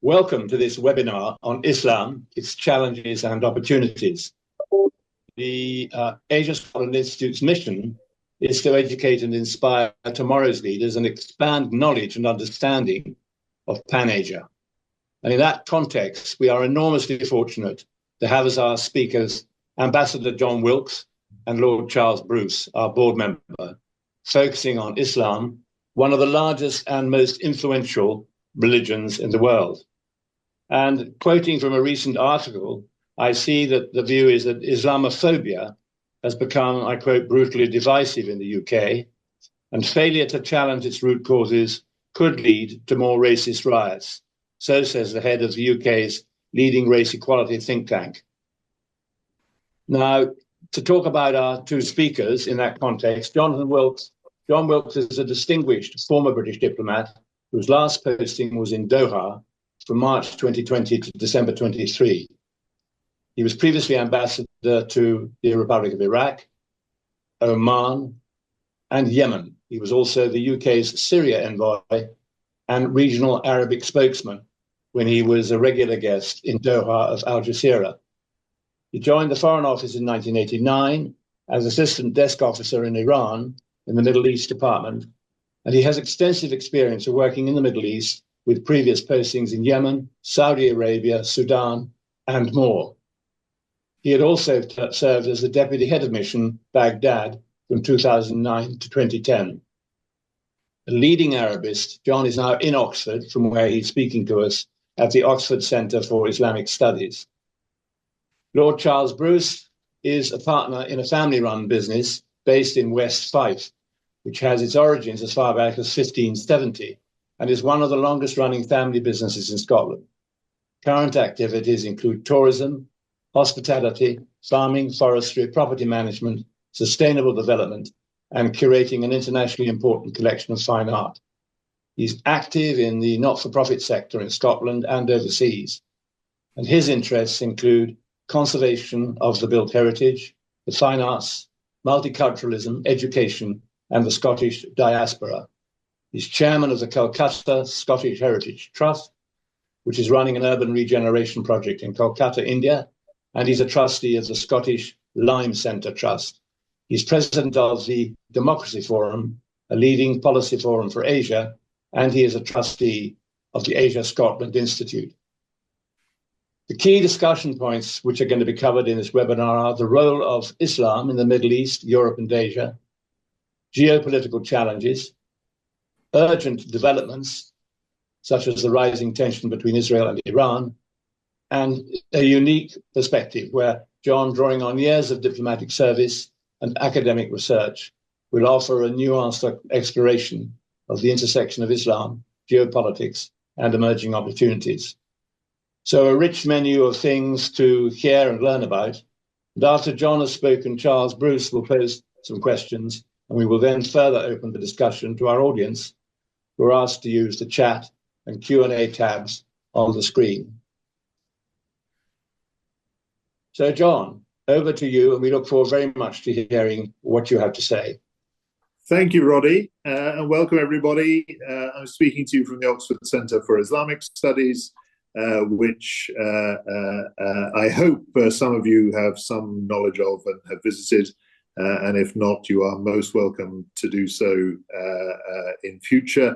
Welcome to this webinar on Islam, its challenges and opportunities. The Asia Scotland Institute's mission is to educate and inspire tomorrow's leaders and expand knowledge and understanding of Pan-Asia. And in that context, we are enormously fortunate to have as our speakers Ambassador Jon Wilks and Lord Charles Bruce, our board member, focusing on Islam, one of the largest and most influential religions in the world. And quoting from a recent article, I see that the view is that Islamophobia has become, I quote, brutally divisive in the UK, and failure to challenge its root causes could lead to more racist riots. So says the head of the UK's leading race equality think tank. Now, to talk about our two speakers in that context, Jon Wilks is a distinguished former British diplomat whose last posting was in Doha from March 2020 to December 23. He was previously ambassador to the Republic of Iraq, Oman, and Yemen. He was also the UK's Syria envoy and regional Arabic spokesman when he was a regular guest in Doha of Al Jazeera. He joined the Foreign Office in 1989 as assistant desk officer in Iran in the Middle East Department, and he has extensive experience of working in the Middle East with previous postings in Yemen, Saudi Arabia, Sudan, and more. He had also served as the deputy head of mission, Baghdad, from 2009 to 2010. A leading Arabist, Jon is now in Oxford, from where he's speaking to us at the Oxford Centre for Islamic Studies. Lord Charles Bruce is a partner in a family-run business based in West Fife, which has its origins as far back as 1570 and is one of the longest-running family businesses in Scotland. Current activities include tourism, hospitality, farming, forestry, property management, sustainable development, and curating an internationally important collection of fine art. He's active in the not-for-profit sector in Scotland and overseas, and his interests include conservation of the built heritage, the fine arts, multiculturalism, education, and the Scottish diaspora. He's chairman of the Kolkata Scottish Heritage Trust, which is running an urban regeneration project in Kolkata, India, and he's a trustee of the Scottish Lime Centre Trust. He's president of the Democracy Forum, a leading policy forum for Asia, and he is a trustee of the Asia Scotland Institute. The key discussion points which are going to be covered in this webinar are the role of Islam in the Middle East, Europe, and Asia, geopolitical challenges, urgent developments, such as the rising tension between Israel and Iran, and a unique perspective where Jon, drawing on years of diplomatic service and academic research, will offer a nuanced exploration of the intersection of Islam, geopolitics, and emerging opportunities. So a rich menu of things to hear and learn about. And after Jon has spoken, Charles Bruce will pose some questions, and we will then further open the discussion to our audience, who are asked to use the chat and Q&A tabs on the screen. So Jon, over to you, and we look forward very much to hearing what you have to say. Thank you, Roddy, and welcome everybody. I'm speaking to you from the Oxford Centre for Islamic Studies, which I hope some of you have some knowledge of and have visited, and if not, you are most welcome to do so in future.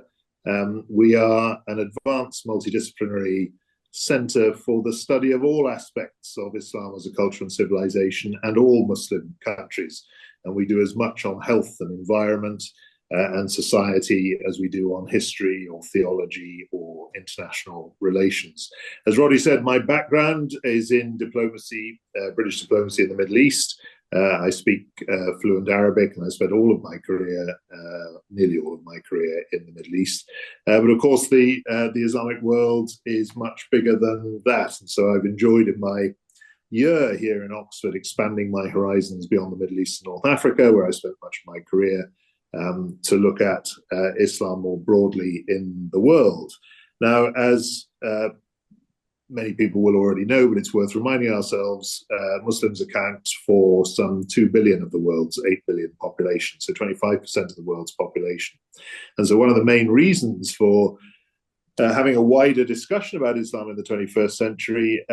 We are an advanced multidisciplinary centre for the study of all aspects of Islam as a culture and civilization and all Muslim countries. And we do as much on health and environment and society as we do on history or theology or international relations. As Roddy said, my background is in diplomacy, British diplomacy in the Middle East. I speak fluent Arabic, and I spent all of my career, nearly all of my career, in the Middle East. But of course, the Islamic world is much bigger than that, and so I've enjoyed in my year here in Oxford expanding my horizons beyond the Middle East and North Africa, where I spent much of my career, to look at Islam more broadly in the world. Now, as many people will already know, but it's worth reminding ourselves, Muslims account for some 2 billion of the world's 8 billion population, so 25% of the world's population. And so one of the main reasons for having a wider discussion about Islam in the 21st century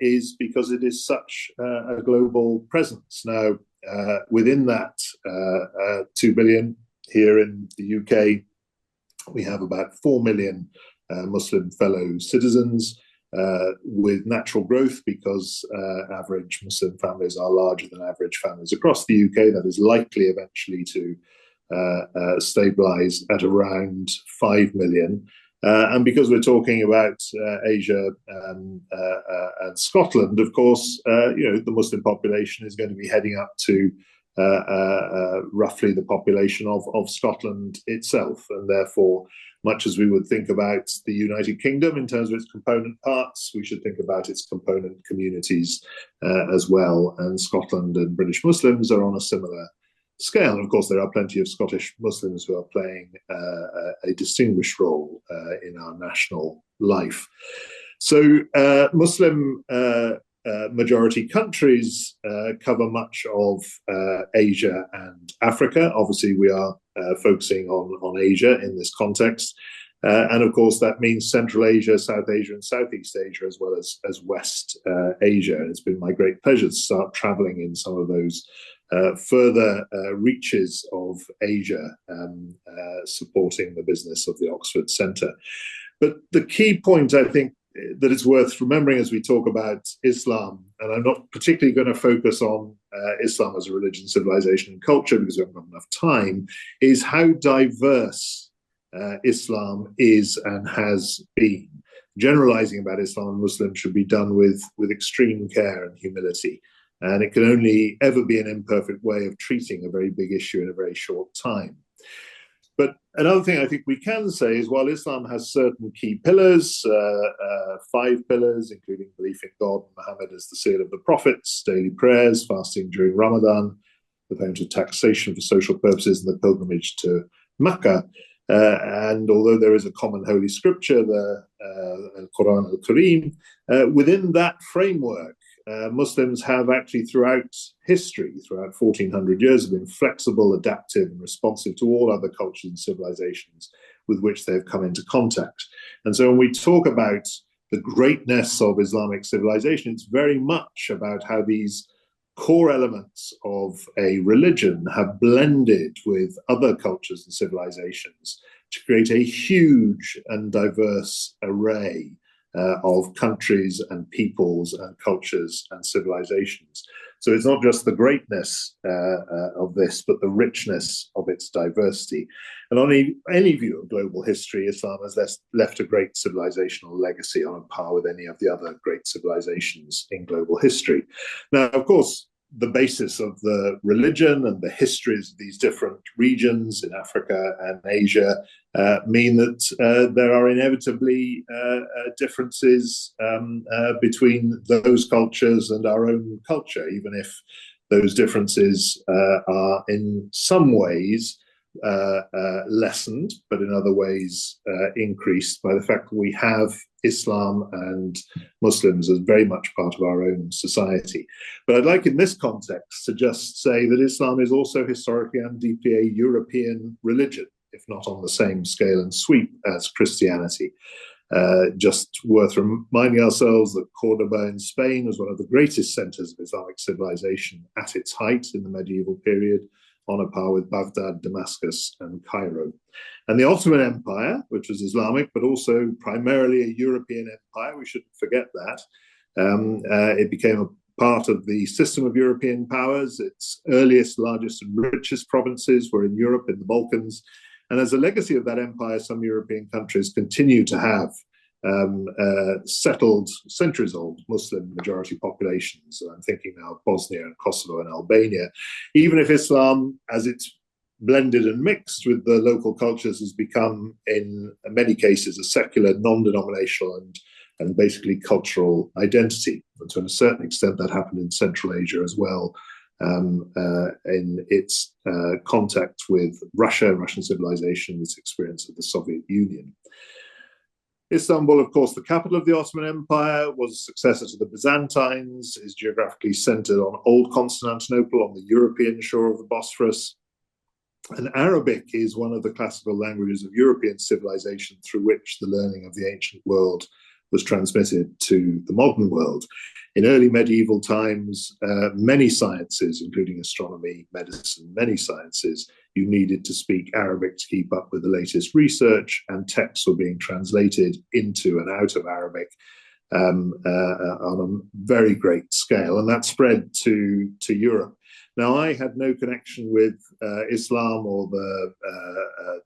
is because it is such a global presence. Now, within that 2 billion here in the UK, we have about 4 million Muslim fellow citizens, with natural growth because average Muslim families are larger than average families across the UK. That is likely eventually to stabilise at around 5 million. And because we're talking about Asia and Scotland, of course, the Muslim population is going to be heading up to roughly the population of Scotland itself, and therefore, much as we would think about the United Kingdom in terms of its component parts, we should think about its component communities as well. And Scotland and British Muslims are on a similar scale. And of course, there are plenty of Scottish Muslims who are playing a distinguished role in our national life. So Muslim majority countries cover much of Asia and Africa. Obviously, we are focusing on Asia in this context. And of course, that means Central Asia, South Asia, and Southeast Asia, as well as West Asia. And it's been my great pleasure to start traveling in some of those further reaches of Asia, supporting the business of the Oxford Centre. But the key point, I think, that it's worth remembering as we talk about Islam, and I'm not particularly going to focus on Islam as a religion, civilization, and culture because we haven't got enough time, is how diverse Islam is and has been. Generalizing about Islam and Muslims should be done with extreme care and humility. And it can only ever be an imperfect way of treating a very big issue in a very short time. But another thing I think we can say is while Islam has certain key pillars, 5 pillars, including belief in God and Muhammad as the seal of the prophets, daily prayers, fasting during Ramadan, the payment of taxation for social purposes, and the pilgrimage to Mecca. And although there is a common holy scripture, the Quran al-Kareem, within that framework, Muslims have actually throughout history, throughout 1400 years, have been flexible, adaptive, and responsive to all other cultures and civilizations with which they've come into contact. And so when we talk about the greatness of Islamic civilization, it's very much about how these core elements of a religion have blended with other cultures and civilizations to create a huge and diverse array of countries and peoples and cultures and civilizations. So it's not just the greatness of this, but the richness of its diversity. And on any view of global history, Islam has left a great civilizational legacy on a par with any of the other great civilizations in global history. Now, of course, the basis of the religion and the histories of these different regions in Africa and Asia mean that there are inevitably differences between those cultures and our own culture, even if those differences are in some ways lessened, but in other ways increased by the fact that we have Islam and Muslims as very much part of our own society. But I'd like in this context to just say that Islam is also historically and deeply a European religion, if not on the same scale and sweep as Christianity. Just worth reminding ourselves that Cordoba in Spain was one of the greatest centers of Islamic civilization at its height in the medieval period, on a par with Baghdad, Damascus, and Cairo. And the Ottoman Empire, which was Islamic, but also primarily a European empire, we shouldn't forget that. It became a part of the system of European powers. Its earliest, largest, and richest provinces were in Europe, in the Balkans. And as a legacy of that empire, some European countries continue to have settled, centuries-old Muslim majority populations. I'm thinking now of Bosnia and Kosovo and Albania. Even if Islam, as it's blended and mixed with the local cultures, has become, in many cases, a secular, non-denominational and basically cultural identity. And to a certain extent, that happened in Central Asia as well, in its contact with Russia, Russian civilization, its experience of the Soviet Union. Istanbul, of course, the capital of the Ottoman Empire, was a successor to the Byzantines, is geographically centered on Old Constantinople on the European shore of the Bosphorus. And Arabic is one of the classical languages of European civilization through which the learning of the ancient world was transmitted to the modern world. In early medieval times, many sciences, including astronomy, medicine, many sciences, you needed to speak Arabic to keep up with the latest research, and texts were being translated into and out of Arabic on a very great scale, and that spread to Europe. Now, I had no connection with Islam or the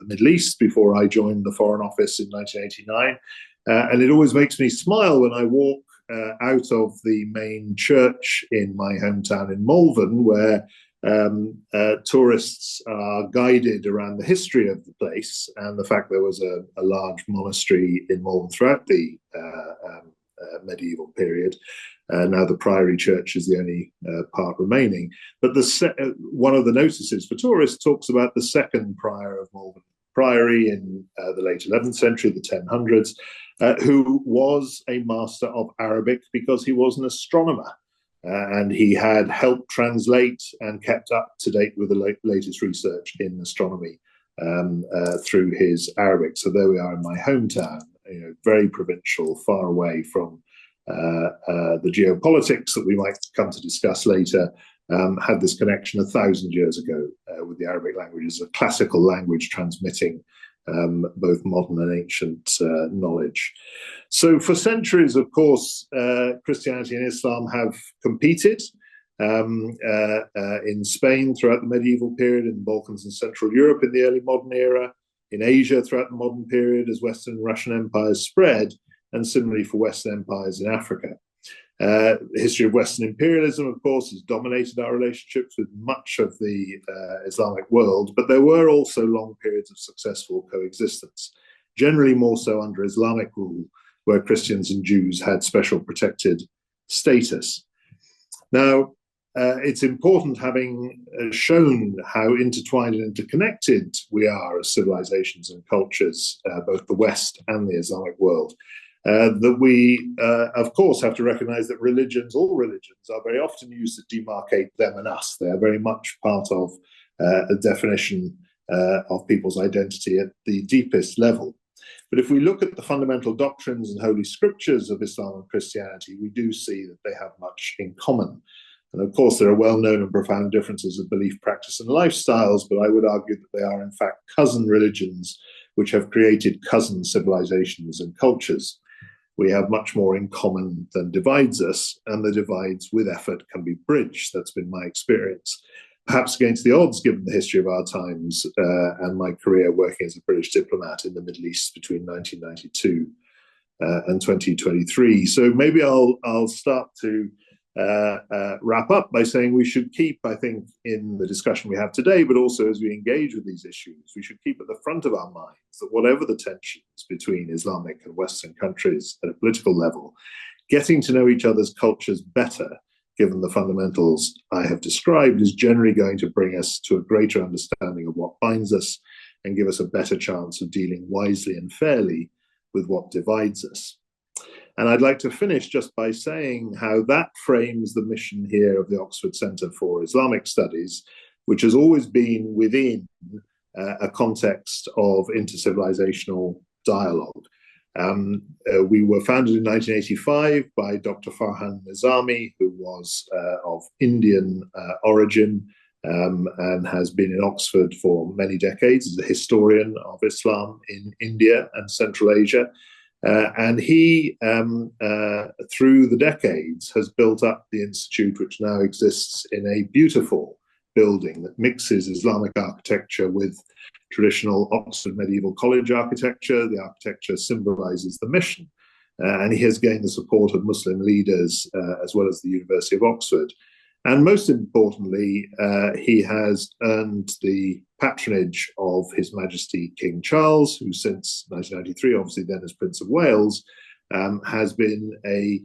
Middle East before I joined the Foreign Office in 1989, and it always makes me smile when I walk out of the main church in my hometown in Malvern, where tourists are guided around the history of the place and the fact there was a large monastery in Malvern throughout the medieval period. Now the Priory Church is the only part remaining. But one of the notices for tourists talks about the second prior of Malvern Priory in the late 11th century, the 1000s, who was a master of Arabic because he was an astronomer. And he had helped translate and kept up to date with the latest research in astronomy through his Arabic. So there we are in my hometown, very provincial, far away from the geopolitics that we might come to discuss later. Had this connection 1,000 years ago with the Arabic language as a classical language transmitting both modern and ancient knowledge. So for centuries, of course, Christianity and Islam have competed in Spain throughout the medieval period, in the Balkans and Central Europe in the early modern era, in Asia throughout the modern period as Western Russian empires spread, and similarly for Western empires in Africa. The history of Western imperialism, of course, has dominated our relationships with much of the Islamic world, but there were also long periods of successful coexistence, generally more so under Islamic rule, where Christians and Jews had special protected status. Now, it's important, having shown how intertwined and interconnected we are as civilizations and cultures, both the West and the Islamic world, that we, of course, have to recognize that all religions are very often used to demarcate them and us. They are very much part of a definition of people's identity at the deepest level. But if we look at the fundamental doctrines and holy scriptures of Islam and Christianity, we do see that they have much in common. And of course, there are well-known and profound differences of belief, practice, and lifestyles, but I would argue that they are, in fact, cousin religions which have created cousin civilizations and cultures. We have much more in common than divides us, and the divides with effort can be bridged. That's been my experience. Perhaps against the odds, given the history of our times and my career working as a British diplomat in the Middle East between 1992 and 2023. So maybe I'll start to wrap up by saying we should keep, I think, in the discussion we have today, but also as we engage with these issues, we should keep at the front of our minds that whatever the tensions between Islamic and Western countries at a political level, getting to know each other's cultures better, given the fundamentals I have described, is generally going to bring us to a greater understanding of what binds us and give us a better chance of dealing wisely and fairly with what divides us. And I'd like to finish just by saying how that frames the mission here of the Oxford Centre for Islamic Studies, which has always been within a context of intercivilizational dialogue. We were founded in 1985 by Dr. Farhan Nizami, who was of Indian origin and has been in Oxford for many decades as a historian of Islam in India and Central Asia. And he, through the decades, has built up the institute, which now exists in a beautiful building that mixes Islamic architecture with traditional Oxford medieval college architecture. The architecture symbolizes the mission. And he has gained the support of Muslim leaders, as well as the University of Oxford. And most importantly, he has earned the patronage of His Majesty King Charles, who since 1993, obviously then as Prince of Wales, has been a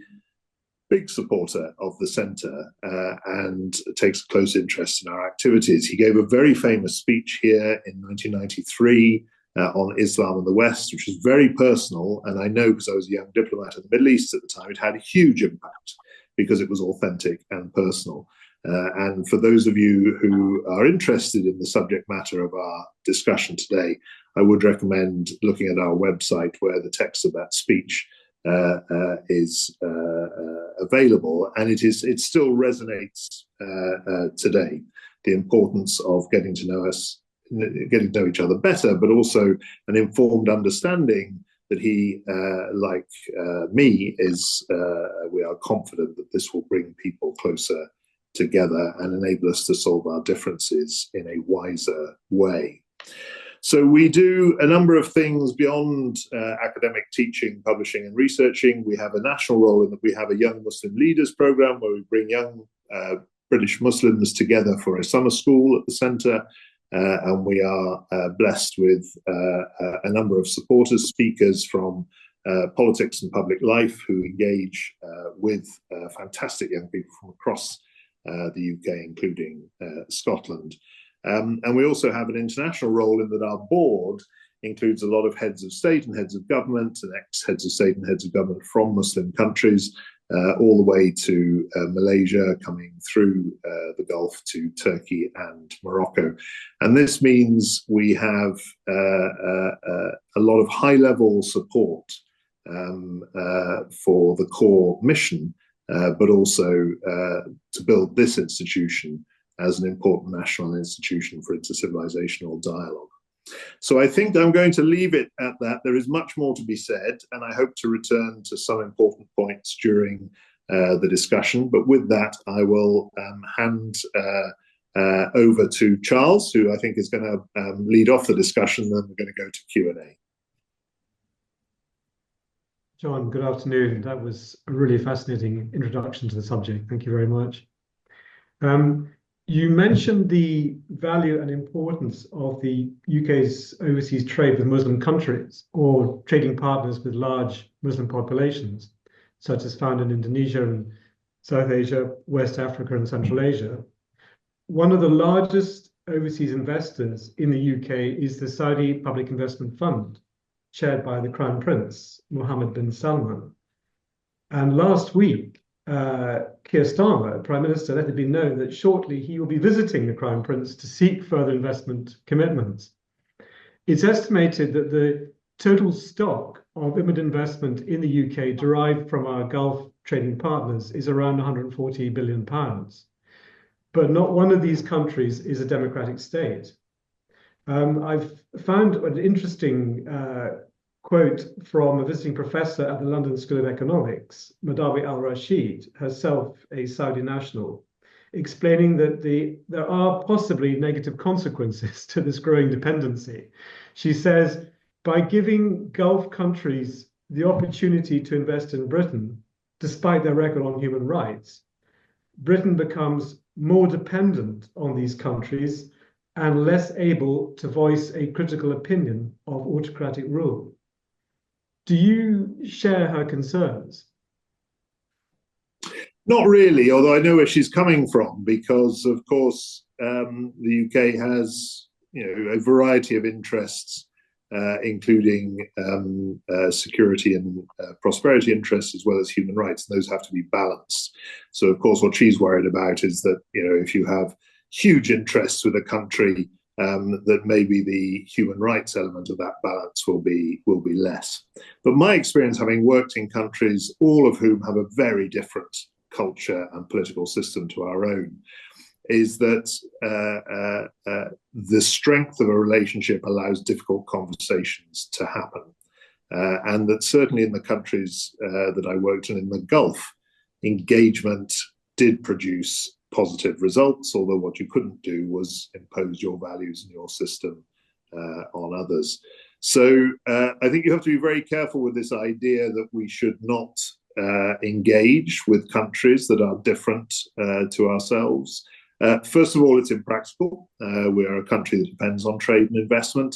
big supporter of the centre and takes a close interest in our activities. He gave a very famous speech here in 1993 on Islam and the West, which was very personal. And I know, because I was a young diplomat in the Middle East at the time, it had a huge impact because it was authentic and personal. And for those of you who are interested in the subject matter of our discussion today, I would recommend looking at our website where the text of that speech is available, and it still resonates today. The importance of getting to know each other better, but also an informed understanding that he, like me, we are confident that this will bring people closer together and enable us to solve our differences in a wiser way. So we do a number of things beyond academic teaching, publishing and researching. We have a national role in that we have a Young Muslim Leaders program where we bring young British Muslims together for a summer school at the centre. And we are blessed with a number of supporters, speakers from politics and public life who engage with fantastic young people from across the UK, including Scotland. And we also have an international role in that our board includes a lot of heads of state and heads of government and ex-heads of state and heads of government from Muslim countries, all the way to Malaysia, coming through the Gulf to Turkey and Morocco. And this means we have a lot of high-level support for the core mission, but also to build this institution as an important national institution for intercivilizational dialogue. So I think I'm going to leave it at that. There is much more to be said, and I hope to return to some important points during the discussion. But with that, I will hand over to Charles, who I think is going to lead off the discussion, then we're going to go to Q&A. John, good afternoon. That was a really fascinating introduction to the subject. Thank you very much. You mentioned the value and importance of the UK's overseas trade with Muslim countries or trading partners with large Muslim populations, such as found in Indonesia and South Asia, West Africa and Central Asia. One of the largest overseas investors in the UK is the Saudi Public Investment Fund, chaired by the Crown Prince, Mohammed bin Salman. And last week, Keir Starmer, Prime Minister, let it be known that shortly he will be visiting the Crown Prince to seek further investment commitments. It's estimated that the total stock of imminent investment in the UK derived from our Gulf trading partners is around £140 billion. But not one of these countries is a democratic state. I've found an interesting quote from a visiting professor at the London School of Economics, Madawi al-Rashid, herself a Saudi national, explaining that there are possibly negative consequences to this growing dependency. She says, by giving Gulf countries the opportunity to invest in Britain, despite their record on human rights, Britain becomes more dependent on these countries and less able to voice a critical opinion of autocratic rule. Do you share her concerns? Not really, although I know where she's coming from, because of course the UK has a variety of interests, including security and prosperity interests, as well as human rights, and those have to be balanced. So of course what she's worried about is that if you have huge interests with a country, that maybe the human rights element of that balance will be less. But my experience, having worked in countries, all of whom have a very different culture and political system to our own, is that the strength of a relationship allows difficult conversations to happen. And that certainly in the countries that I worked in the Gulf, engagement did produce positive results, although what you couldn't do was impose your values and your system on others. So I think you have to be very careful with this idea that we should not engage with countries that are different to ourselves. First of all, it's impractical. We are a country that depends on trade and investment,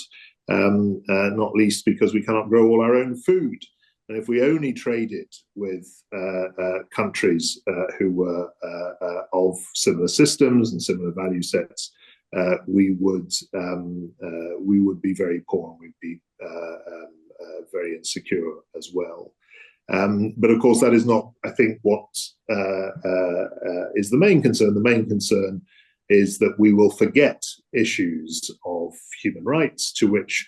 not least because we cannot grow all our own food. And if we only traded with countries who were of similar systems and similar value sets, we would be very poor and we'd be very insecure as well. But of course, that is not, I think, what is the main concern. The main concern is that we will forget issues of human rights, to which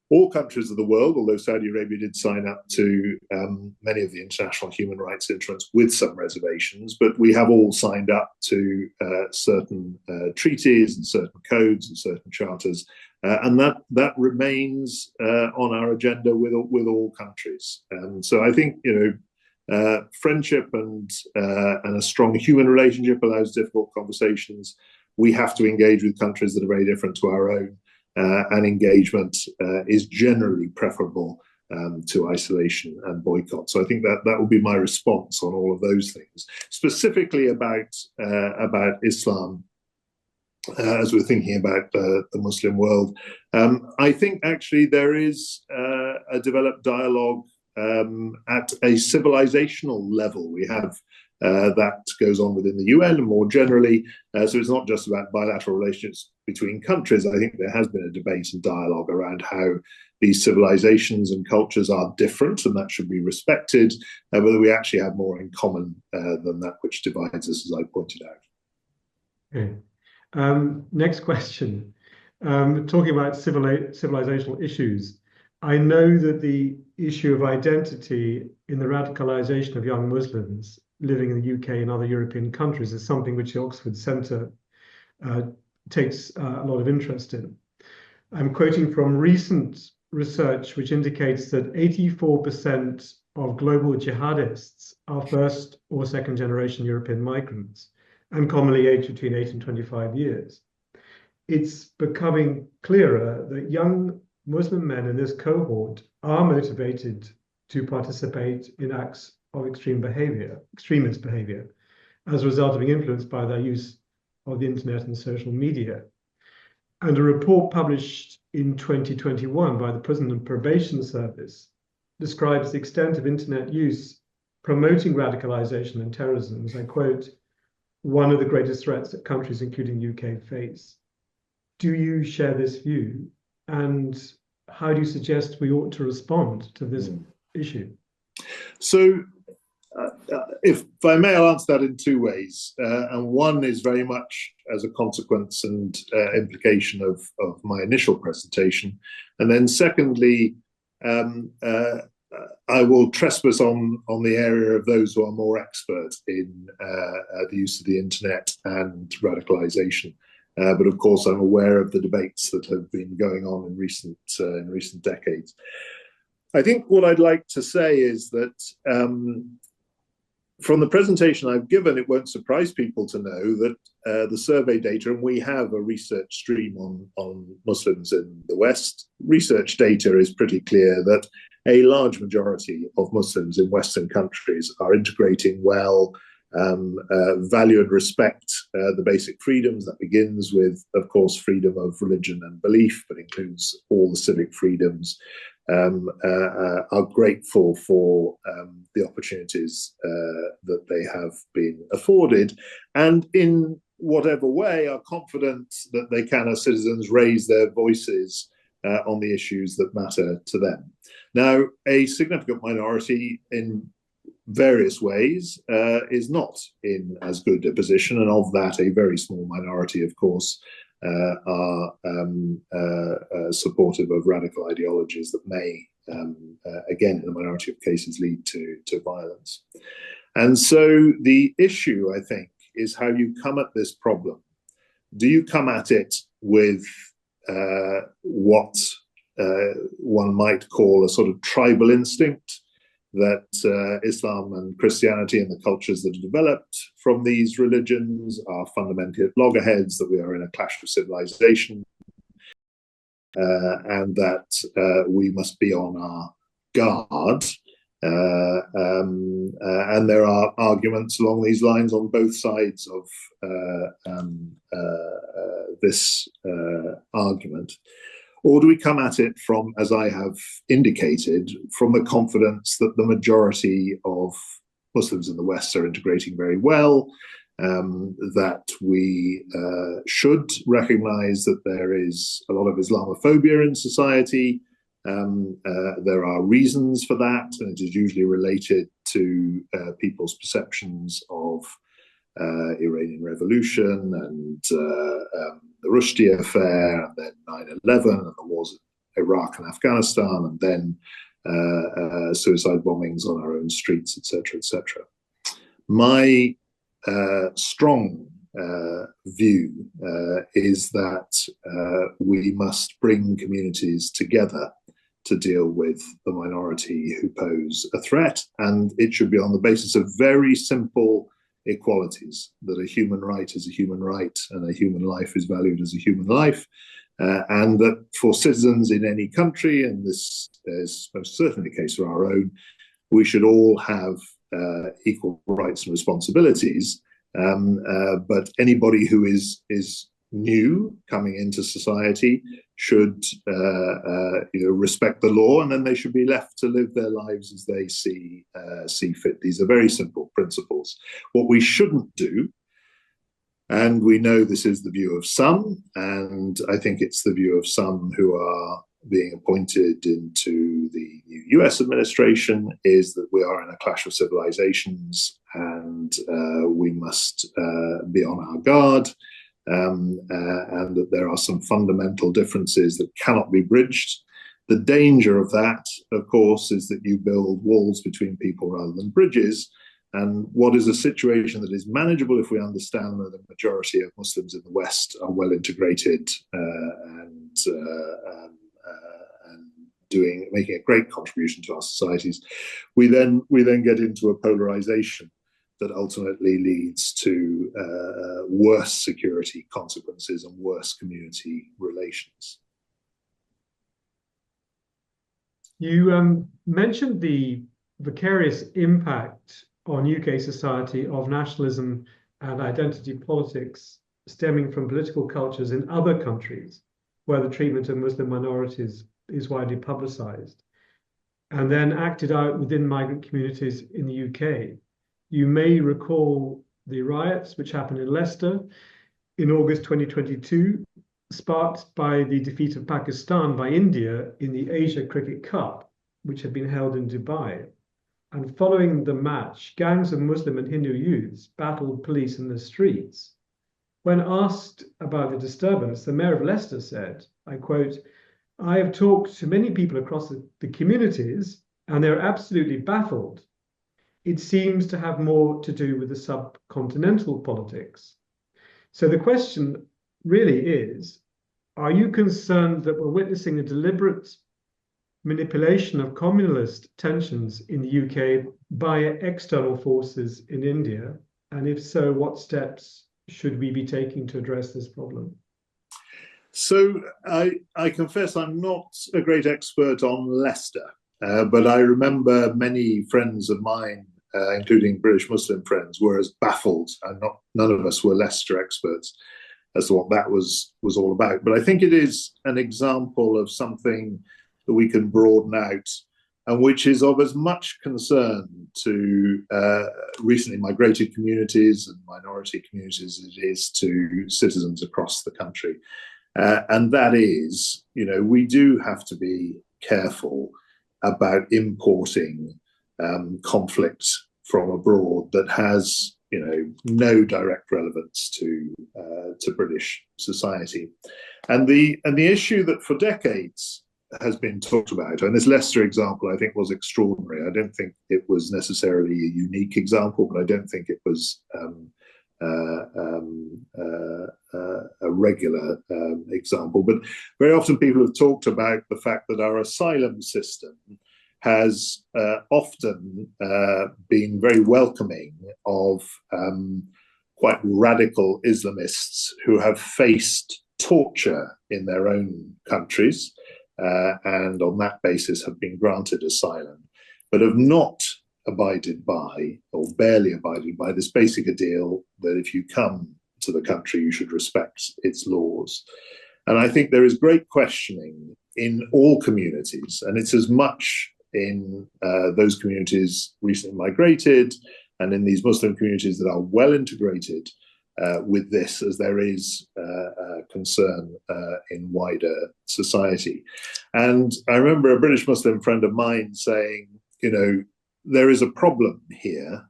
all countries of the world, although Saudi Arabia did sign up to many of the international human rights instruments with some reservations, but we have all signed up to certain treaties and certain codes and certain charters, and that remains on our agenda with all countries. And so I think, friendship and a strong human relationship allows difficult conversations. We have to engage with countries that are very different to our own. And engagement is generally preferable to isolation and boycott. So I think that will be my response on all of those things. Specifically about Islam, as we're thinking about the Muslim world, I think actually there is a developed dialogue at a civilizational level. We have that goes on within the UN and more generally. So it's not just about bilateral relationships between countries. I think there has been a debate and dialogue around how these civilizations and cultures are different, and that should be respected, whether we actually have more in common than that which divides us, as I pointed out. Okay. Next question. Talking about civilizational issues, I know that the issue of identity in the radicalization of young Muslims living in the UK and other European countries is something which the Oxford Centre takes a lot of interest in. I'm quoting from recent research which indicates that 84% of global jihadists are first or second generation European migrants and commonly aged between 8 and 25 years. It's becoming clearer that young Muslim men in this cohort are motivated to participate in acts of extremist behavior, as a result of being influenced by their use of the internet and social media. And a report published in 2021 by the Prison and Probation Service describes the extent of internet use promoting radicalization and terrorism as, I quote, one of the greatest threats that countries, including the UK, face. Do you share this view? And how do you suggest we ought to respond to this issue? So, if I may, I'll answer that in two ways. And one is very much as a consequence and implication of my initial presentation. And then secondly, I will trespass on the area of those who are more expert in the use of the internet and radicalization. But of course, I'm aware of the debates that have been going on in recent decades. I think what I'd like to say is that from the presentation I've given, it won't surprise people to know that the survey data, and we have a research stream on Muslims in the West, research data is pretty clear that a large majority of Muslims in Western countries are integrating well, value and respect the basic freedoms. That begins with, of course, freedom of religion and belief, but includes all the civic freedoms, are grateful for the opportunities that they have been afforded, and in whatever way are confident that they can, as citizens, raise their voices on the issues that matter to them. Now, a significant minority in various ways is not in as good a position, and of that, a very small minority, of course, are supportive of radical ideologies that may, again, in a minority of cases, lead to violence. And so the issue, I think, is how you come at this problem. Do you come at it with what one might call a sort of tribal instinct, that Islam and Christianity and the cultures that are developed from these religions are fundamentally at loggerheads, that we are in a clash of civilization, and that we must be on our guard? And there are arguments along these lines on both sides of this argument. Or do we come at it from, as I have indicated, from the confidence that the majority of Muslims in the West are integrating very well, that we should recognize that there is a lot of Islamophobia in society, There are reasons for that, and it is usually related to people's perceptions of Iranian Revolution and the Rushdie affair, and then 9/11 and the wars in Iraq and Afghanistan, and then suicide bombings on our own streets, etc., etc. My strong view is that we must bring communities together to deal with the minority who pose a threat, and it should be on the basis of very simple equalities, that a human right is a human right and a human life is valued as a human life, and that for citizens in any country, and this is most certainly the case for our own, we should all have equal rights and responsibilities, but anybody who is new coming into society should respect the law, and then they should be left to live their lives as they see fit. These are very simple principles. What we shouldn't do, and we know this is the view of some, and I think it's the view of some who are being appointed into the new US administration, is that we are in a clash of civilizations, and we must be on our guard. And that there are some fundamental differences that cannot be bridged. The danger of that, of course, is that you build walls between people rather than bridges. And what is a situation that is manageable if we understand that the majority of Muslims in the West are well integrated and making a great contribution to our societies, we then get into a polarization that ultimately leads to worse security consequences and worse community relations. You mentioned the vicarious impact on UK society of nationalism and identity politics stemming from political cultures in other countries where the treatment of Muslim minorities is widely publicized, and then acted out within migrant communities in the UK. You may recall the riots which happened in Leicester in August 2022, sparked by the defeat of Pakistan by India in the Asia Cricket Cup, which had been held in Dubai. And following the match, gangs of Muslim and Hindu youths battled police in the streets. When asked about the disturbance, the mayor of Leicester said, I quote, "I have talked to many people across the communities, and they're absolutely baffled. It seems to have more to do with the subcontinental politics." So the question really is, are you concerned that we're witnessing a deliberate manipulation of communalist tensions in the UK by external forces in India? And if so, what steps should we be taking to address this problem? So I confess I'm not a great expert on Leicester, but I remember many friends of mine, including British Muslim friends, were as baffled, and none of us were Leicester experts, as to what that was all about. But I think it is an example of something that we can broaden out, and which is of as much concern to recently migrated communities and minority communities as it is to citizens across the country. And that is, we do have to be careful about importing conflict from abroad that has, no direct relevance to British society. And the issue that for decades has been talked about, and this Leicester example, I think, was extraordinary. I don't think it was necessarily a unique example, but I don't think it was a regular example. But very often people have talked about the fact that our asylum system has often been very welcoming of quite radical Islamists who have faced torture in their own countries, and on that basis have been granted asylum, but have not abided by, or barely abided by, this basic ideal that if you come to the country, you should respect its laws. And I think there is great questioning in all communities, and it's as much in those communities recently migrated and in these Muslim communities that are well integrated, with this, as there is concern in wider society. And I remember a British Muslim friend of mine saying, you know, there is a problem here,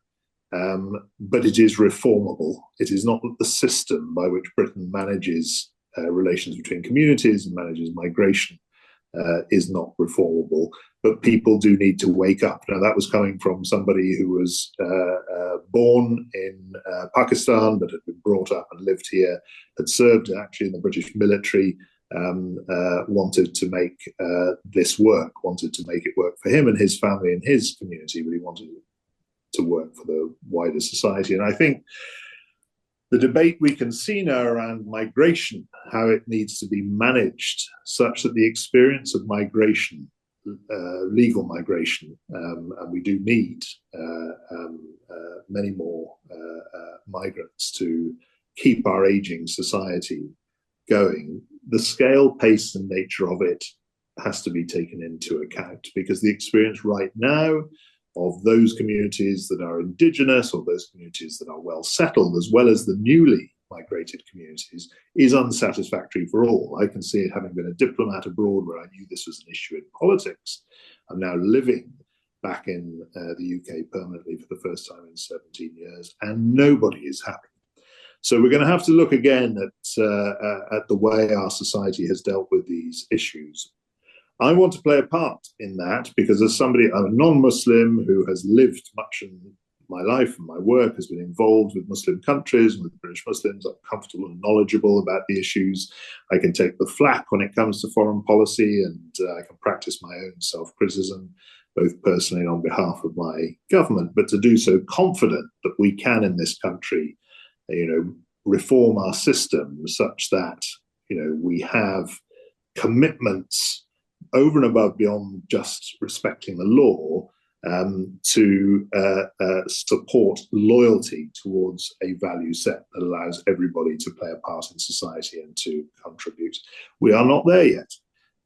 but it is reformable. It is not that the system by which Britain manages relations between communities and manages migration is not reformable, but people do need to wake up. Now, that was coming from somebody who was born in Pakistan, but had been brought up and lived here, had served actually in the British military, wanted to make this work, wanted to make it work for him and his family and his community, but he wanted to work for the wider society. And I think the debate we can see now around migration, how it needs to be managed such that the experience of migration, legal migration, and we do need many more migrants to keep our aging society going. The scale, pace, and nature of it has to be taken into account, because the experience right now of those communities that are indigenous or those communities that are well settled, as well as the newly migrated communities, is unsatisfactory for all. I can see it, having been a diplomat abroad where I knew this was an issue in politics. I'm now living back in the UK permanently for the first time in 17 years, and nobody is happy. So we're going to have to look again at the way our society has dealt with these issues. I want to play a part in that because, as somebody, I'm a non-Muslim who has lived much in my life and my work, has been involved with Muslim countries and with British Muslims. I'm comfortable and knowledgeable about the issues. I can take the flak when it comes to foreign policy, and I can practice my own self-criticism, both personally and on behalf of my government, but to do so confident that we can in this country, you know, reform our system such that, you know, we have commitments over and above beyond just respecting the law, to support loyalty towards a value set that allows everybody to play a part in society and to contribute. We are not there yet.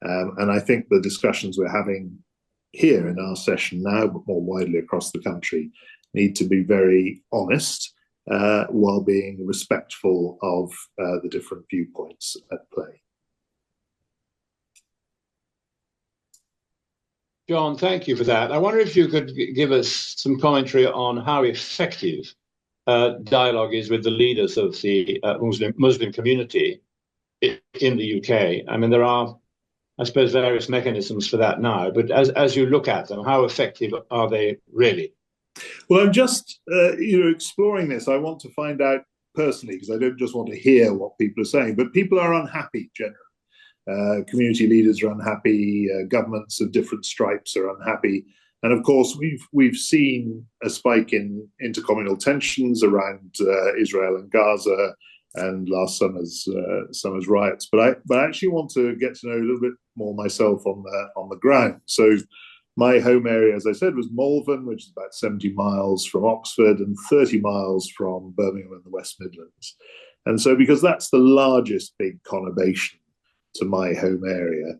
And I think the discussions we're having here in our session now, but more widely across the country, need to be very honest, while being respectful of the different viewpoints at play. Jon, thank you for that. I wonder if you could give us some commentary on how effective dialogue is with the leaders of the Muslim community in the UK. I mean, there are, I suppose, various mechanisms for that now, but as you look at them, how effective are they really? Well, I'm just exploring this. I want to find out personally, because I don't just want to hear what people are saying, but people are unhappy generally. Community leaders are unhappy. Governments of different stripes are unhappy, and of course, we've seen a spike in intercommunal tensions around Israel and Gaza, and last summer's riots. But I actually want to get to know a little bit more myself on the ground. So my home area, as I said, was Malvern, which is about 70 miles from Oxford and 30 miles from Birmingham in the West Midlands. And so, because that's the largest big conurbation to my home area,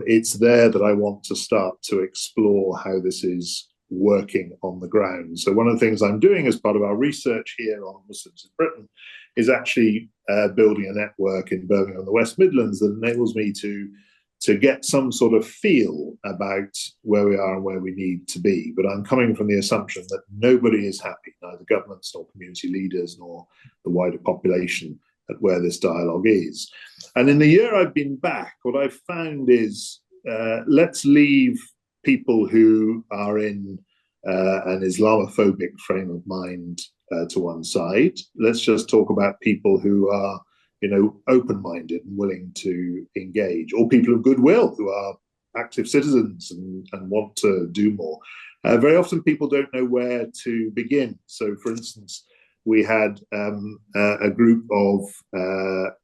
it's there that I want to start to explore how this is working on the ground. So one of the things I'm doing as part of our research here on Muslims in Britain is actually building a network in Birmingham and the West Midlands that enables me to get some sort of feel about where we are and where we need to be. But I'm coming from the assumption that nobody is happy, neither governments nor community leaders nor the wider population, at where this dialogue is. And in the year I've been back, what I've found is let's leave people who are in an Islamophobic frame of mind to one side. Let's just talk about people who are, you know, open-minded and willing to engage, or people of goodwill who are active citizens and want to do more. Very often people don't know where to begin. So, for instance, we had a group of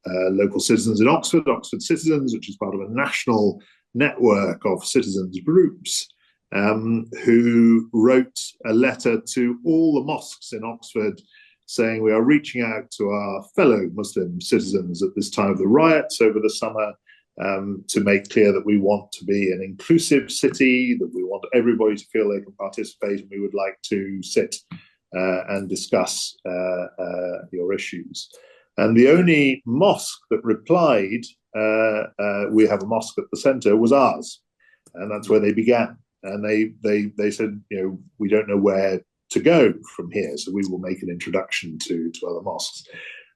local citizens in Oxford Citizens, which is part of a national network of citizens groups, who wrote a letter to all the mosques in Oxford saying, we are reaching out to our fellow Muslim citizens at this time of the riots over the summer, to make clear that we want to be an inclusive city, that we want everybody to feel they can participate, and we would like to sit and discuss your issues. And the only mosque that replied, we have a mosque at the centre, was ours. And that's where they began. And they said, we don't know where to go from here, so we will make an introduction to other mosques.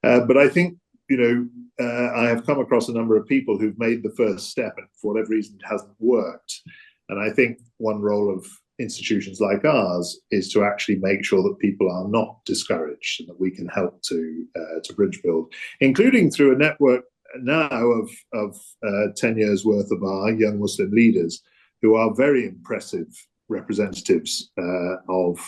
But I think, I have come across a number of people who've made the first step, and for whatever reason, it hasn't worked. And I think one role of institutions like ours is to actually make sure that people are not discouraged and that we can help to bridge build, including through a network now of 10 years worth of our young Muslim leaders who are very impressive representatives of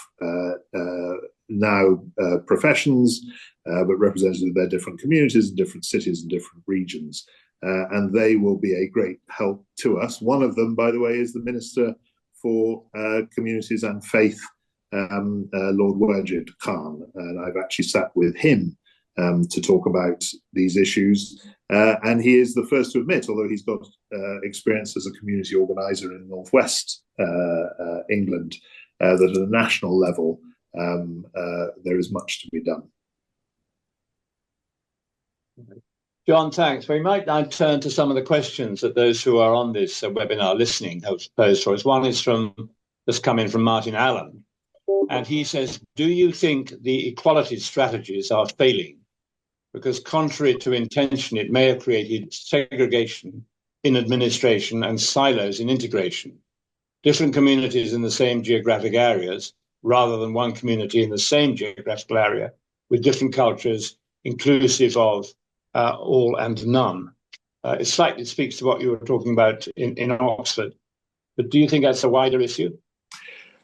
now professions, but representatives of their different communities and different cities and different regions. And they will be a great help to us. One of them, by the way, is the Minister for Communities and Faith, Lord Wajid Khan. And I've actually sat with him to talk about these issues. And he is the first to admit, although he's got experience as a community organizer in Northwest England, that at a national level, there is much to be done. Jon, thanks. We might now turn to some of the questions that those who are on this webinar listening have posed for us. One is just come in from Martin Allen, and he says, do you think the equality strategies are failing? Because contrary to intention, it may have created segregation in administration and silos in integration. Different communities in the same geographic areas, rather than one community in the same geographical area with different cultures, inclusive of all and none. It slightly speaks to what you were talking about in Oxford. But do you think that's a wider issue?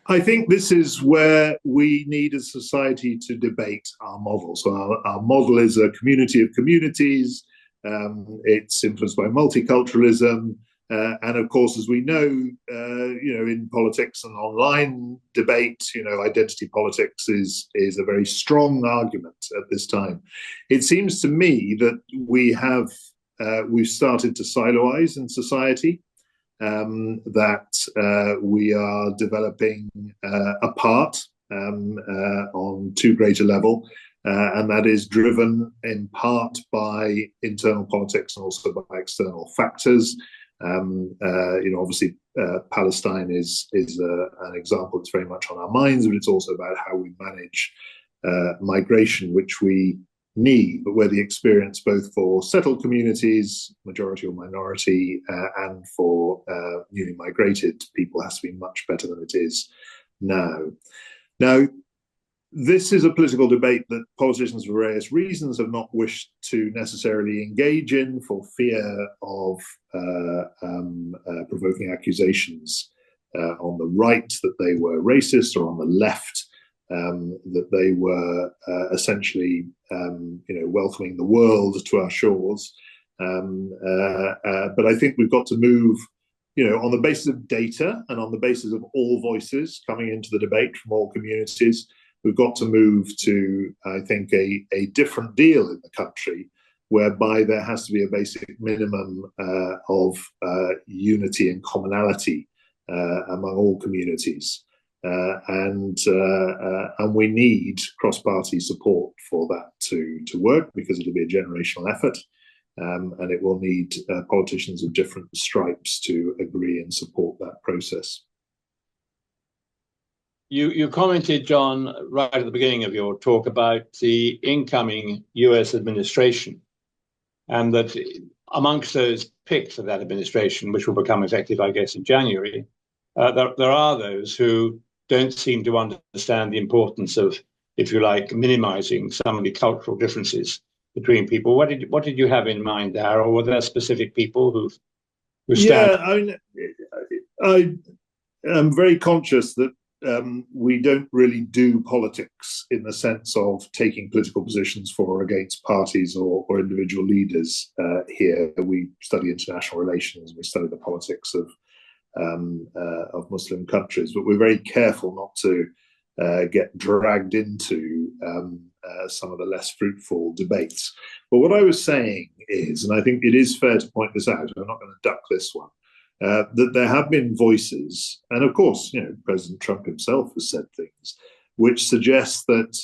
I think this is where we need as a society to debate our model. So our model is a community of communities. It's influenced by multiculturalism. And of course, as we know, in politics and online debate, identity politics is a very strong argument at this time. It seems to me that we've started to siloize in society, that we are developing apart on too great a level. And that is driven in part by internal politics and also by external factors. Obviously, Palestine is an example that's very much on our minds, but it's also about how we manage migration, which we need, but where the experience both for settled communities, majority or minority, and for newly migrated people has to be much better than it is now. Now, this is a political debate that politicians for various reasons have not wished to necessarily engage in for fear of provoking accusations on the right that they were racist, or on the left that they were essentially welcoming the world to our shores. But I think we've got to move on the basis of data and on the basis of all voices coming into the debate from all communities. We've got to move to, I think, a different deal in the country, whereby there has to be a basic minimum of unity and commonality among all communities. And we need cross-party support for that to work, because it'll be a generational effort, and it will need politicians of different stripes to agree and support that process. You commented, Jon, right at the beginning of your talk about the incoming US administration, and that amongst those picked for that administration, which will become effective, I guess, in January, there are those who don't seem to understand the importance of, if you like, minimizing some of the cultural differences between people. What did you have in mind there, or were there specific people who stand? Yeah, I'm very conscious that we don't really do politics in the sense of taking political positions for or against parties or individual leaders here. We study international relations, we study the politics of Muslim countries, but we're very careful not to get dragged into some of the less fruitful debates. But what I was saying is, and I think it is fair to point this out, I'm not going to duck this one, that there have been voices, and of course, President Trump himself has said things, which suggests that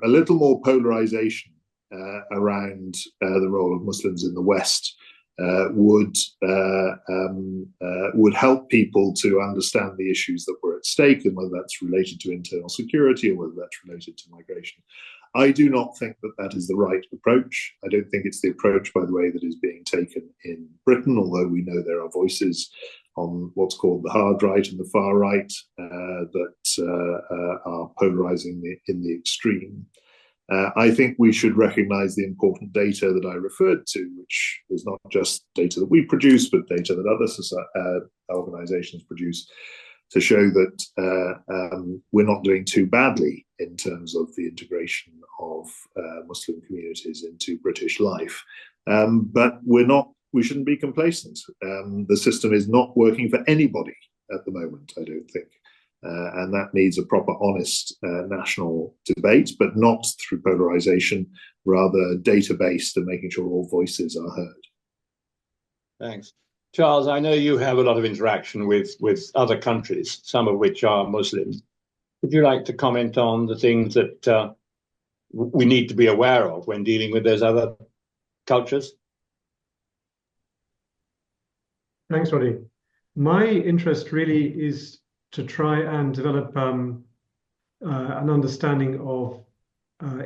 a little more polarization around the role of Muslims in the West would help people to understand the issues that were at stake, and whether that's related to internal security or whether that's related to migration. I do not think that that is the right approach. I don't think it's the approach, by the way, that is being taken in Britain, although we know there are voices on what's called the hard right and the far right that are polarizing in the extreme. I think we should recognize the important data that I referred to, which is not just data that we produce, but data that other organizations produce, to show that we're not doing too badly in terms of the integration of Muslim communities into British life. But we shouldn't be complacent. The system is not working for anybody at the moment, I don't think. And that needs a proper, honest national debate, but not through polarization, rather data-based and making sure all voices are heard. Thanks. Charles, I know you have a lot of interaction with other countries, some of which are Muslims. Would you like to comment on the things that we need to be aware of when dealing with those other cultures? Thanks, Roddy. My interest really is to try and develop an understanding of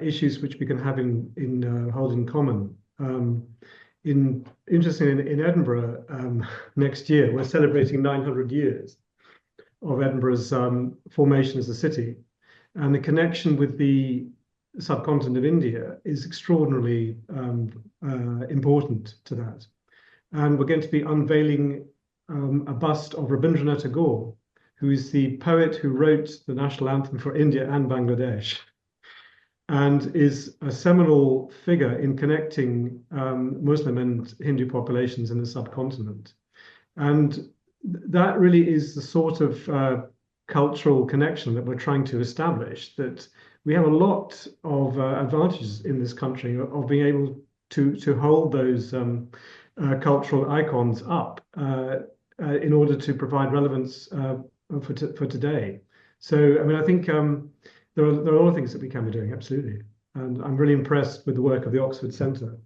issues which we can have hold in common. Interestingly, in Edinburgh next year, we're celebrating 900 years of Edinburgh's formation as a city, and the connection with the subcontinent of India is extraordinarily important to that. And we're going to be unveiling a bust of Rabindranath Tagore, who is the poet who wrote the national anthem for India and Bangladesh, and is a seminal figure in connecting Muslim and Hindu populations in the subcontinent. And that really is the sort of cultural connection that we're trying to establish, that we have a lot of advantages in this country of being able to hold those cultural icons up in order to provide relevance for today. So, I mean, I think there are a lot of things that we can be doing, absolutely. And I'm really impressed with the work of the Oxford Centre,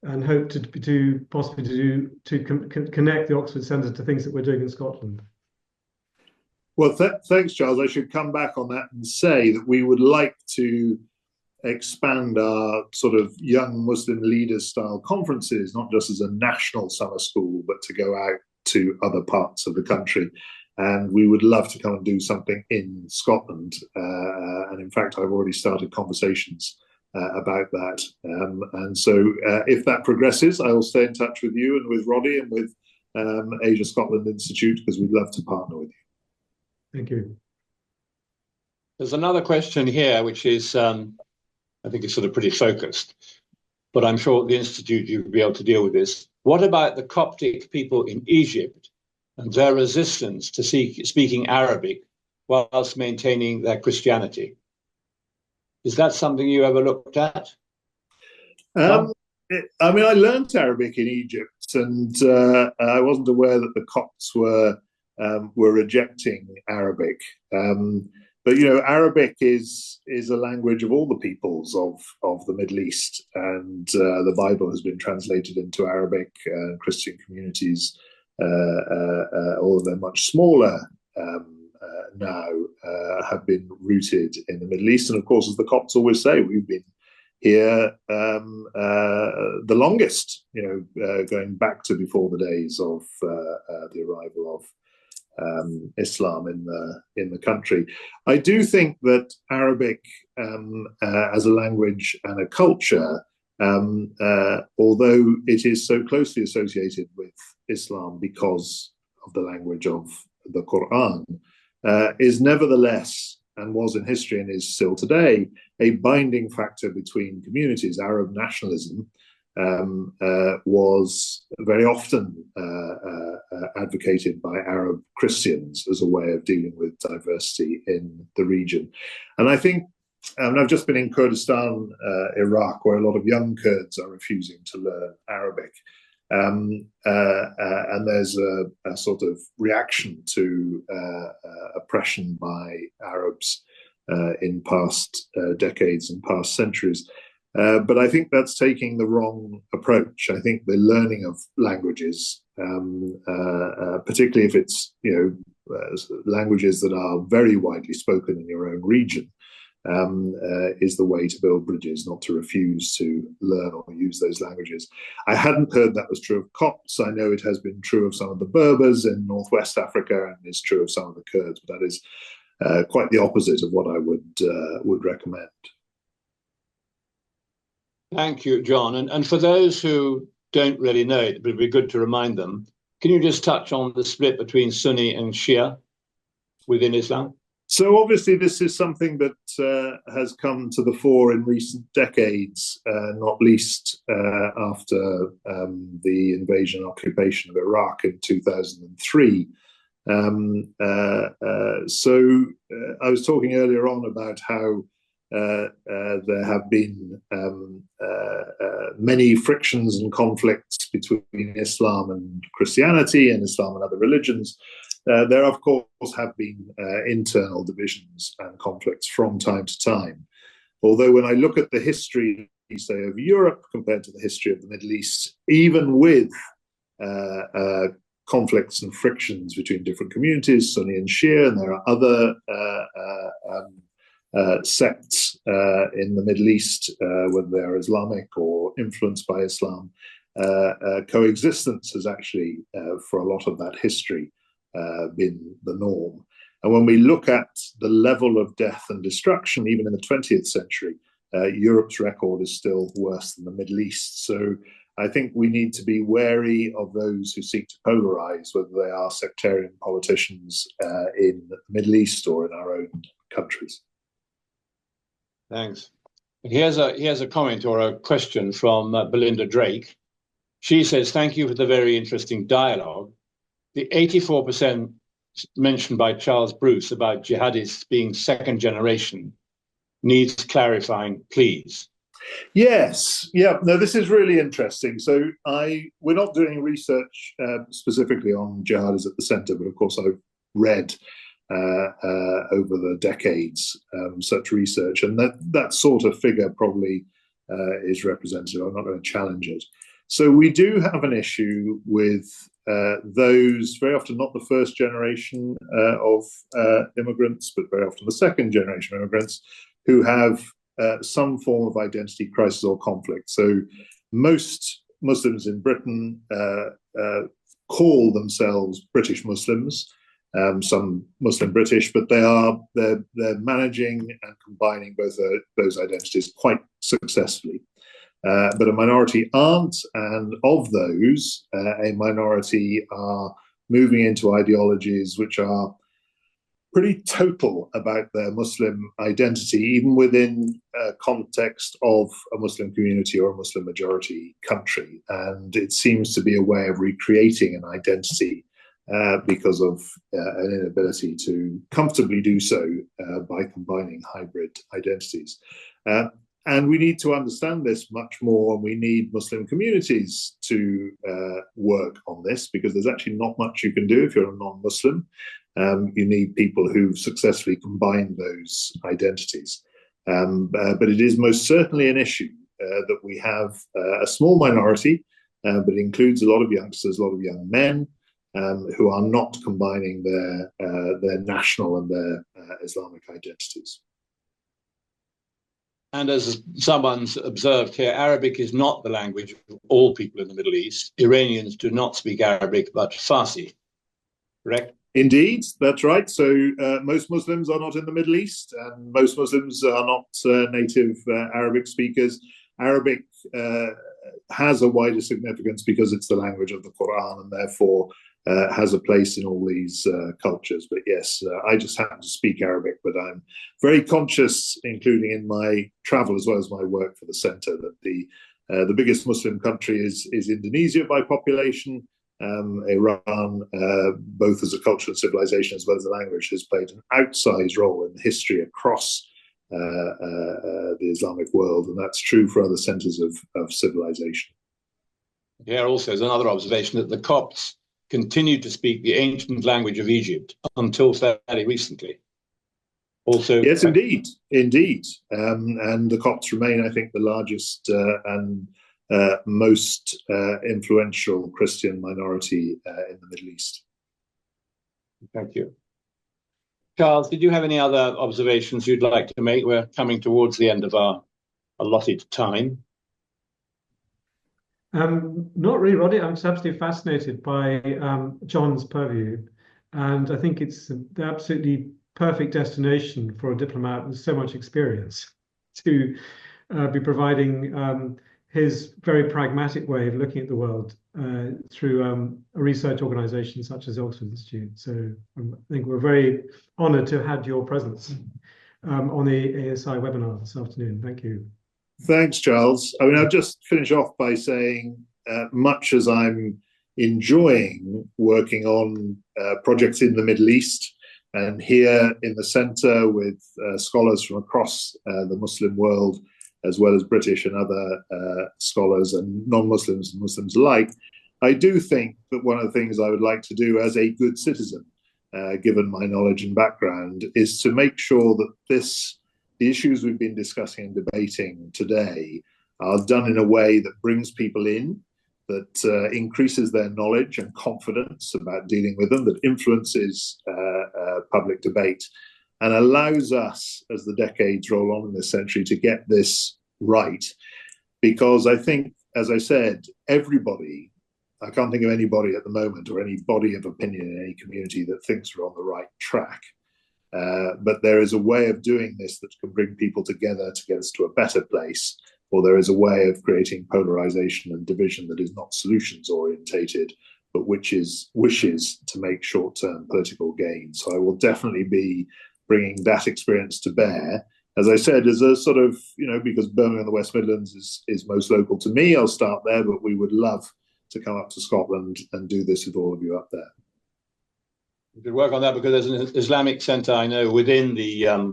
and hope to possibly connect the Oxford Centre to things that we're doing in Scotland. Well, thanks, Charles. I should come back on that and say that we would like to expand our sort of young Muslim leaders style conferences, not just as a national summer school, but to go out to other parts of the country. And we would love to come and do something in Scotland. And in fact, I've already started conversations about that. And so if that progresses, I will stay in touch with you and with Roddy and with Asia Scotland Institute, because we'd love to partner with you. Thank you. There's another question here, which is, I think it's sort of pretty focused, but I'm sure at the Institute you'll be able to deal with this. What about the Coptic people in Egypt and their resistance to speaking Arabic whilst maintaining their Christianity? Is that something you ever looked at? I mean, I learned Arabic in Egypt, and I wasn't aware that the Copts were rejecting Arabic. But Arabic is a language of all the peoples of the Middle East, and the Bible has been translated into Arabic. Christian communities, all of them much smaller now, have been rooted in the Middle East. And of course, as the Copts always say, we've been here the longest, going back to before the days of the arrival of Islam in the country. I do think that Arabic as a language and a culture, although it is so closely associated with Islam because of the language of the Quran, is nevertheless, and was in history and is still today, a binding factor between communities. Arab nationalism was very often advocated by Arab Christians as a way of dealing with diversity in the region. And I think, I've just been in Kurdistan, Iraq, where a lot of young Kurds are refusing to learn Arabic. And there's a sort of reaction to oppression by Arabs in past decades and past centuries. But I think that's taking the wrong approach. I think the learning of languages, particularly if it's languages that are very widely spoken in your own region, is the way to build bridges, not to refuse to learn or use those languages. I hadn't heard that was true of Copts. I know it has been true of some of the Berbers in Northwest Africa, and is true of some of the Kurds, but that is quite the opposite of what I would recommend. Thank you, Jon. And for those who don't really know it, it would be good to remind them, can you just touch on the split between Sunni and Shia within Islam? So obviously this is something that has come to the fore in recent decades, not least after the invasion and occupation of Iraq in 2003. So I was talking earlier on about how there have been many frictions and conflicts between Islam and Christianity and Islam and other religions. There, of course, have been internal divisions and conflicts from time to time. Although when I look at the history, say, of Europe compared to the history of the Middle East, even with conflicts and frictions between different communities, Sunni and Shia, and there are other sects in the Middle East, whether they're Islamic or influenced by Islam, coexistence has actually, for a lot of that history, been the norm. And when we look at the level of death and destruction, even in the 20th century, Europe's record is still worse than the Middle East. So I think we need to be wary of those who seek to polarize, whether they are sectarian politicians in the Middle East or in our own countries. Thanks. Here's a comment or a question from Belinda Drake. She says, thank you for the very interesting dialogue. The 84% mentioned by Charles Bruce about jihadists being second generation needs clarifying, please. Yes, yeah, no, this is really interesting. So we're not doing research specifically on jihadis at the centre, but of course I've read over the decades such research, and that sort of figure probably is representative. I'm not going to challenge it. So we do have an issue with those, very often not the first generation of immigrants, but very often the second generation of immigrants who have some form of identity crisis or conflict. So most Muslims in Britain call themselves British Muslims, some Muslim British, but they're managing and combining both those identities quite successfully. But a minority aren't, and of those, a minority are moving into ideologies which are pretty total about their Muslim identity, even within a context of a Muslim community or a Muslim majority country. And it seems to be a way of recreating an identity because of an inability to comfortably do so by combining hybrid identities. And we need to understand this much more, and we need Muslim communities to work on this, because there's actually not much you can do if you're a non-Muslim. You need people who've successfully combined those identities. But it is most certainly an issue that we have a small minority, but it includes a lot of youngsters, a lot of young men, who are not combining their national and their Islamic identities. And as someone's observed here, Arabic is not the language of all people in the Middle East. Iranians do not speak Arabic, but Farsi, correct? Indeed, that's right. So most Muslims are not in the Middle East, and most Muslims are not native Arabic speakers. Arabic has a wider significance because it's the language of the Quran, and therefore has a place in all these cultures. But yes, I just happen to speak Arabic, but I'm very conscious, including in my travel as well as my work for the centre, that the biggest Muslim country is Indonesia by population. Iran, both as a culture and civilization as well as a language, has played an outsized role in history across the Islamic world, and that's true for other centres of civilization. Here also is another observation that the Copts continued to speak the ancient language of Egypt until fairly recently. also. Yes, indeed. And the Copts remain, I think, the largest and most influential Christian minority in the Middle East. Thank you. Charles, did you have any other observations you'd like to make? We're coming towards the end of our allotted time. Not really, Roddy. I'm just absolutely fascinated by Jon's purview. And I think it's the absolutely perfect destination for a diplomat with so much experience to be providing his very pragmatic way of looking at the world through a research organization such as the Oxford Institute. So I think we're very honored to have had your presence on the ASI webinar this afternoon. Thank you. Thanks, Charles. I mean, I'll just finish off by saying, much as I'm enjoying working on projects in the Middle East and here in the centre with scholars from across the Muslim world, as well as British and other scholars and non-Muslims and Muslims alike, I do think that one of the things I would like to do as a good citizen, given my knowledge and background, is to make sure that the issues we've been discussing and debating today are done in a way that brings people in, that increases their knowledge and confidence about dealing with them, that influences public debate, and allows us, as the decades roll on in this century, to get this right. Because I think, as I said, everybody, I can't think of anybody at the moment or any body of opinion in any community that thinks we're on the right track. But there is a way of doing this that can bring people together to get us to a better place, or there is a way of creating polarization and division that is not solutions orientated, but which wishes to make short-term political gain. So I will definitely be bringing that experience to bear. As I said, as a sort of, because Birmingham and the West Midlands is most local to me, I'll start there, but we would love to come up to Scotland and do this with all of you up there. We could work on that because there's an Islamic centre, I know, within the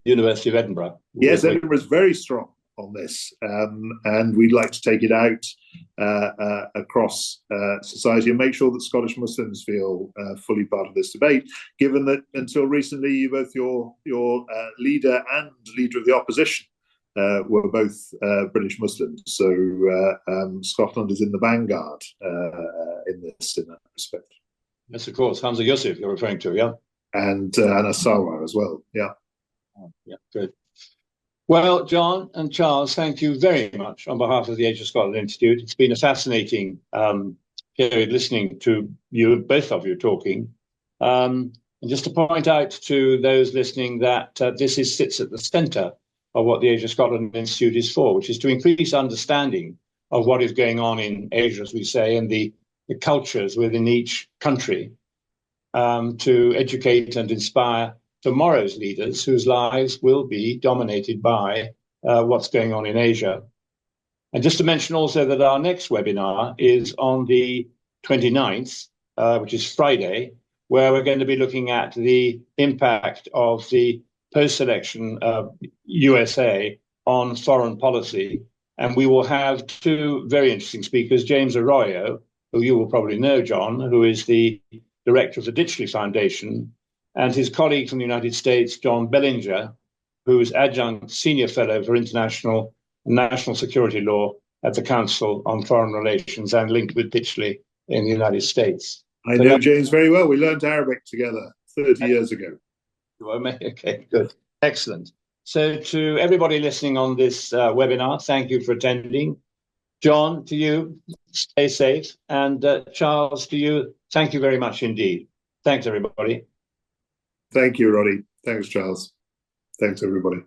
University of Edinburgh. Yes, Edinburgh is very strong on this, and we'd like to take it out across society and make sure that Scottish Muslims feel fully part of this debate, given that until recently both your leader and leader of the opposition were both British Muslims. So Scotland is in the vanguard in that respect. Yes, of course. Hamza Yusuf, you're referring to, yeah? And Asawa as well, yeah. Oh, yeah, good. Well, Jon and Charles, thank you very much on behalf of the Age of Scotland Institute. It's been a fascinating period listening to you, both of you, talking. And just to point out to those listening that this sits at the centre of what the Age of Scotland Institute is for, which is to increase understanding of what is going on in Asia, as we say, and the cultures within each country, to educate and inspire tomorrow's leaders whose lives will be dominated by what's going on in Asia. And just to mention also that our next webinar is on the 29th, which is Friday, where we're going to be looking at the impact of the post-election USA on foreign policy. And we will have two very interesting speakers, James Arroyo, who you will probably know, Jon, who is the director of the Ditchley Foundation, and his colleague from the United States, John Bellinger, who is adjunct senior fellow for international and national security law at the Council on Foreign Relations and linked with Ditchley in the United States. I know James very well. We learned Arabic together 30 years ago. Okay, good. Excellent. So to everybody listening on this webinar, thank you for attending. Jon, to you, stay safe. And Charles, to you, thank you very much indeed. Thanks, everybody. Thank you, Roddy. Thanks, Charles. Thanks, everybody.